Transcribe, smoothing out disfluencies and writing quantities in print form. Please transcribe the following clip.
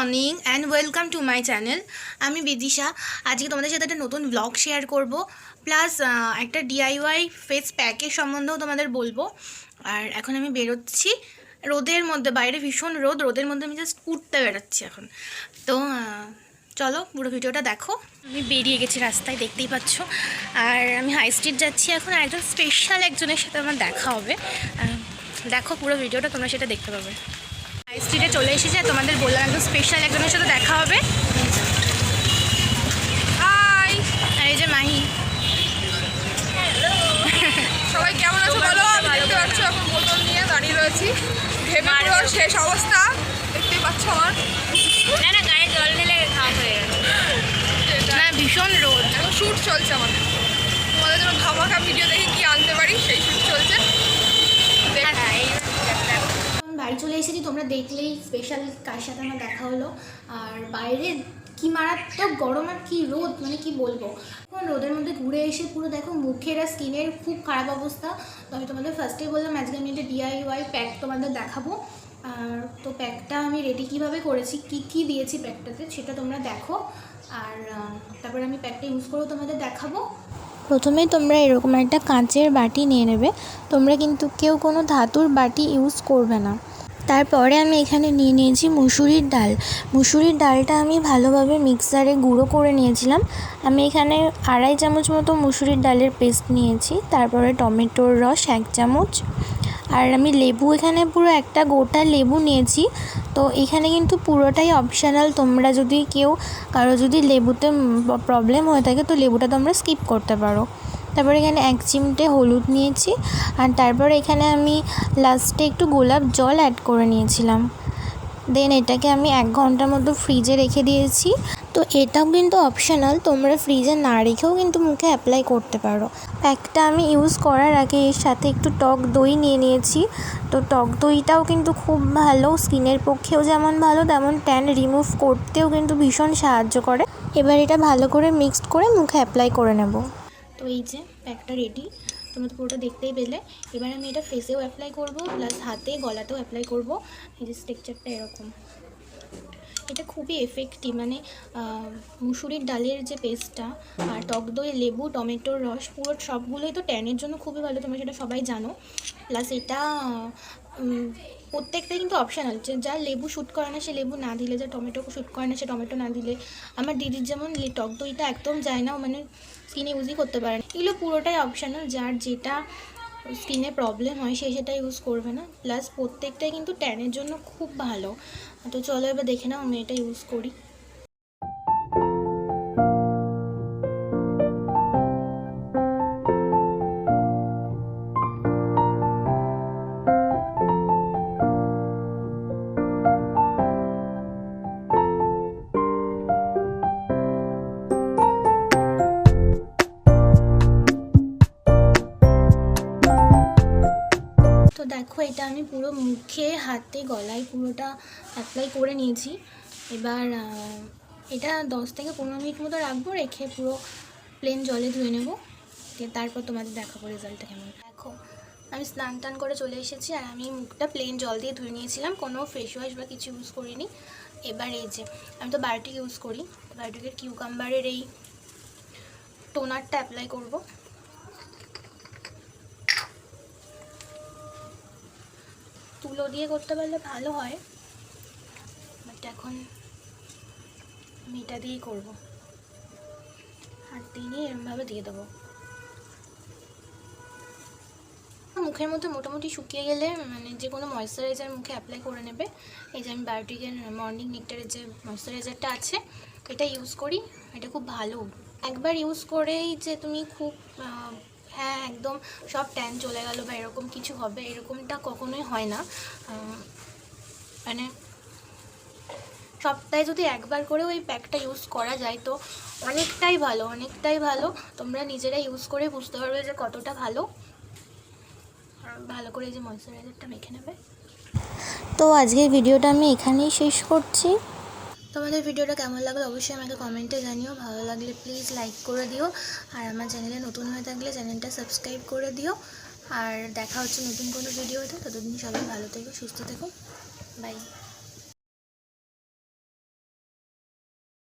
Morning and welcome to my channel. আমি বিদিশা। আজকে তোমাদের সাথে একটা নতুন ব্লগ শেয়ার করব, প্লাস একটা ডিআইওয়াই ফেস প্যাকের সম্বন্ধেও তোমাদের বলবো। আর এখন আমি বেরোচ্ছি রোদের মধ্যে, বাইরে ভীষণ রোদের মধ্যে আমি জাস্ট উঠতে বেরোচ্ছি এখন। তো চলো পুরো ভিডিওটা দেখো। আমি বেরিয়ে গেছি রাস্তায়, দেখতেই পাচ্ছ। আর আমি হাই স্ট্রিট যাচ্ছি এখন, আর একজন স্পেশাল একজনের সাথে আমার দেখা হবে। দেখো পুরো ভিডিওটা, তোমরা সেটা দেখতে পাবে। হাই স্ট্রিটে চলে এসেছে, তোমাদের বললাম একদম স্পেশাল একজনের সাথে দেখা হবে। হাই, আর এই যে মাহি। সবাই কেমন আছো বলো? দেখতে পাচ্ছ এখন বোতল নিয়ে দাঁড়িয়ে রয়েছি, ভেবে পুরো শেষ অবস্থা। দেখতেই পাচ্ছ আমার না গায়ে জল ঢেলে ঘাম হয়ে গেছে, না ভীষণ রোদ। এখন শ্যুট চলছে আমাদের, তোমাদের জন্য ধামাকা ভিডিও দেখে কি আনতে পারি সেই শ্যুট চলছে। বাড়ি চলে এসেছি, তোমরা দেখলেই স্পেশাল কার সাথে আমার দেখা হলো। আর বাইরে কি মারাত্মক গরম আর কি রোদ, মানে কি বলবো। এখন রোদের মধ্যে ঘুরে এসে পুরো দেখো মুখের আর স্কিনের খুব খারাপ অবস্থা। তো আমি তোমাদের ফার্স্টেই বললাম আজকে আমি একটা ডিআইওয়াই প্যাক তোমাদের দেখাবো। আর তো প্যাকটা আমি রেডি কীভাবে করেছি, কি দিয়েছি প্যাকটাতে সেটা তোমরা দেখো। আর তারপরে আমি প্যাকটা ইউজ করেও তোমাদের দেখাবো। প্রথমেই তোমরা এরকম একটা কাঁচের বাটি নিয়ে নেবে। তোমরা কিন্তু কেউ কোনো ধাতুর বাটি ইউজ করবে না। তারপরে আমি এখানে নিয়ে নিয়েছি মুসুরির ডাল। মুসুরির ডালটা আমি ভালোভাবে মিক্সারে গুঁড়ো করে নিয়েছিলাম। আমি এখানে 2.5 চামচ মতো মুসুরির ডালের পেস্ট নিয়েছি। তারপরে টমেটোর রস 1 চামচ। আর আমি লেবু এখানে পুরো একটা গোটা লেবু নিয়েছি। তো এখানে কিন্তু পুরোটাই অপশনাল, তোমরা যদি কারো যদি লেবুতে প্রবলেম হয়ে থাকে তো লেবুটা তোমরা স্কিপ করতে পারো। তারপরে এখানে 1 চিমটে হলুদ নিয়েছি। আর তারপরে এখানে আমি লাস্টে একটু গোলাপ জল অ্যাড করে নিয়েছিলাম। দেন এটাকে আমি 1 ঘন্টার মতো ফ্রিজে রেখে দিয়েছি। তো এটাও কিন্তু অপশনাল, তোমরা ফ্রিজে না রেখেও কিন্তু মুখে অ্যাপ্লাই করতে পারো। প্যাকটা আমি ইউজ করার আগে এর সাথে একটু টক দই নিয়ে নিয়েছি। তো টক দইটাও কিন্তু খুব ভালো, স্কিনের পক্ষেও যেমন ভালো তেমন ট্যান রিমুভ করতেও কিন্তু ভীষণ সাহায্য করে। এবার এটা ভালো করে মিক্সড করে মুখে অ্যাপ্লাই করে নেব। তো এই যে প্যাকটা রেডি, তোমরা তো পুরোটা দেখতেই পেলে। এবার আমি এটা ফেসেও অ্যাপ্লাই করব, প্লাস হাতে গলাতেও অ্যাপ্লাই করব। এই যে স্ট্রাকচারটা এরকম। এটা খুবই এফেক্টিভ, মানে মুসুরির ডালের যে পেস্টটা আর টক দই, লেবু, টমেটোর রস পুরো সবগুলোই তো ট্যানের জন্য খুবই ভালো, তোমরা সেটা সবাই জানো। প্লাস এটা প্রত্যেকটাই কিন্তু অপশানাল, যে যা লেবু শ্যুট করে না সে লেবু না দিলে, যা টমেটো শ্যুট করে না সে টমেটো না দিলে। আমার দিদির যেমন টক দইটা একদম যায় না, মানে স্কিনে ইউজই করতে পারে না। এগুলো পুরোটাই অপশানাল, যার যেটা স্কিনে প্রবলেম হয় সে সেটা ইউজ করবে না। প্লাস প্রত্যেকটাই কিন্তু ট্যানের জন্য খুব ভালো। তো চলো এবার দেখে নাও আমি এটা ইউজ করি। তো দেখো এটা আমি পুরো মুখে, হাতে, গলায় পুরোটা অ্যাপ্লাই করে নিয়েছি। এবার এটা 10 থেকে 15 মিনিট মতো রাখবো, রেখে পুরো প্লেন জলে ধুয়ে নেব। তারপর তোমাদের দেখাবো রেজাল্টটা কেমন। দেখো আমি স্নান টান করে চলে এসেছি, আর আমি মুখটা প্লেন জল দিয়ে ধুয়ে নিয়েছিলাম, কোনো ফেস ওয়াশ বা কিছু ইউজ করিনি। এবার এই যে আমি তো বায়োটিক ইউজ করি, বায়োটিকের কিউকাম্বারের এই টোনারটা অ্যাপ্লাই করব। তুলো দিয়ে করতে পারলে ভালো হয়, বাট এখন আমি এটা দিয়েই করবো। হাত দিয়ে এরমভাবে দিয়ে দেবো। মুখের মধ্যে মোটামুটি শুকিয়ে গেলে মানে যে কোনো ময়েশ্চারাইজার মুখে অ্যাপ্লাই করে নেবে। এই যে আমি বায়োটিকের মর্নিং নেক্টারের যে ময়েশ্চারাইজারটা আছে এটা ইউজ করি, এটা খুব ভালো। একবার ইউজ করেই যে তুমি খুব হ্যাঁ একদম সব ট্যান চলে গেল বা এরকম কিছু হবে, এরকমটা কখনোই হয় না। মানে সপ্তাহে যদি একবার করে ওই প্যাকটা ইউজ করা যায় তো অনেকটাই ভালো। তোমরা নিজেরা ইউজ করে বুঝতে পারবে যে কতটা ভালো। ভালো করে এই যে ময়েশ্চারাইজারটা মেখে নেবে। তো আজকের ভিডিওটা আমি এখানেই শেষ করছি। তোমাদের ভিডিওটা কেমন লাগলো অবশ্যই আমাকে কমেন্টে জানিও। ভালো লাগলে প্লিজ লাইক করে দিও, আর আমার চ্যানেলে নতুন হয়ে থাকলে চ্যানেলটা সাবস্ক্রাইব করে দিও। আর দেখা হচ্ছে নতুন কোনো ভিডিওতে, ততদিন সবাই ভালো থেকো, সুস্থ থেকো, বাই।